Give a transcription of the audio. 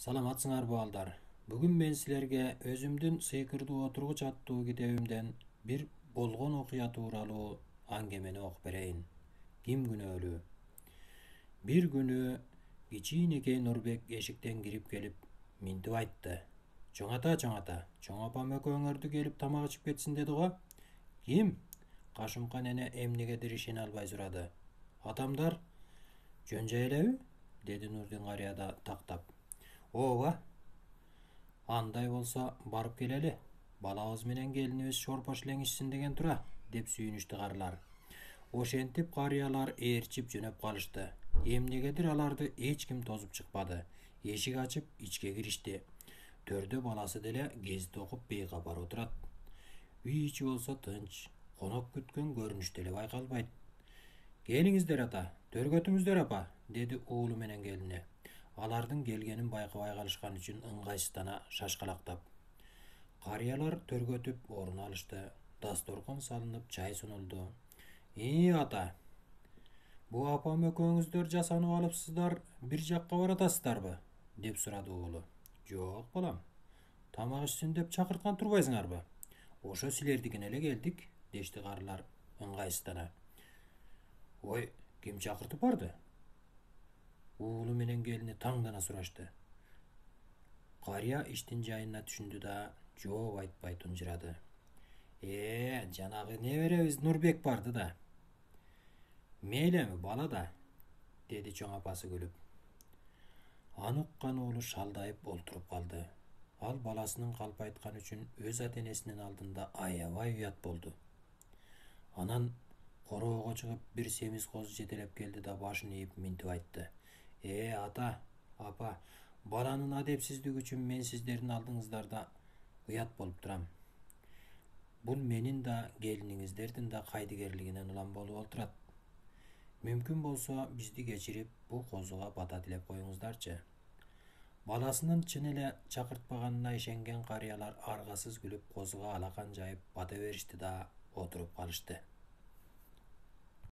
Саламатсыңар балдар. Бүгүн мен силерге өзүмдүн сыйкырдуу отургуч аттуу китебимден бир болгон окуя тууралуу аңгемени окуп берейин. Ким күнөөлүү? Бир күнү кичинекей Нурбек эшиктен кирип келип минтип айтты. Чоң ата, чоң апам экөөңөрдү келип тамак ичип кетсин деди го. Ким? Кашымкан эне эмнегедир ишене албай сурады. Атамдар жөн жай элеби? Деди Нурдин карыя да тактап. Ооба. Андай болсо барып келели. Балабыз менен келинибиз шорпо шилеңишсин деген тура, деп сүйүнүштү карылар. Ошентип карыялар ээрчип жөнөп калышты. Эмнегедир аларды эч ким тосуп чыкпады. Эшик ачып ичке киришти. Төрдө баласы деле гезит окуп бейкабар отурат. Үй ичи болсо тынч, конок күткөн көрүнүш деле байкалбайт. Келиңиздер ата, төргөтүңүздөр апа, деди уулу менен келине. Алардын келгенин байкабай калышкан үчүн ыңгайсыздана шашкалактап. Карыялар төргөтүп орун алышты. Дасторкон салынып, чай сунулду. Ата, бу апам экөөңүздөр жасанып алыпсыздар, бир жакка баратасыздарбы? Деп сурады уулу. Жок балам, тамак ичсин деп чакырткан турбайсыңарбы? Ошо силердикине эле келдик, дешти карылар ыңгайсыздана. Ой, ким чакыртып барды? Уулу менен келини таңдана сурашты. Карыя иштин жайына түшүндү да жооп айтпай тунжурады. Жанагы неберебиз Нурбек барды да. Мейлеми бала да, деди чоң апасы күлүп. Аны уккан уулу шалдайып олтуруп калды. Ал баласынын калп айткан үчүн өз ата энесинин алдында аябай уят болду. Анан короого чыгып бир семиз козу жетелеп келди да башын ийип минтип айтты. Ата, апа, баланын адепсиздиги үчүн мен сиздердин алдыңыздарда уят болуп турам. Бул менин да келиниңиздердин да кайдыгерлигинен улам болуп отурат. Мүмкүн болсо бизди кечирип, бул козуга бата тилеп коюңуздарчы. Баласынын чын эле чакыртпаганына ишенген карыялар аргасыз күлүп козуга алакан жайып бата беришти да отуруп калышты.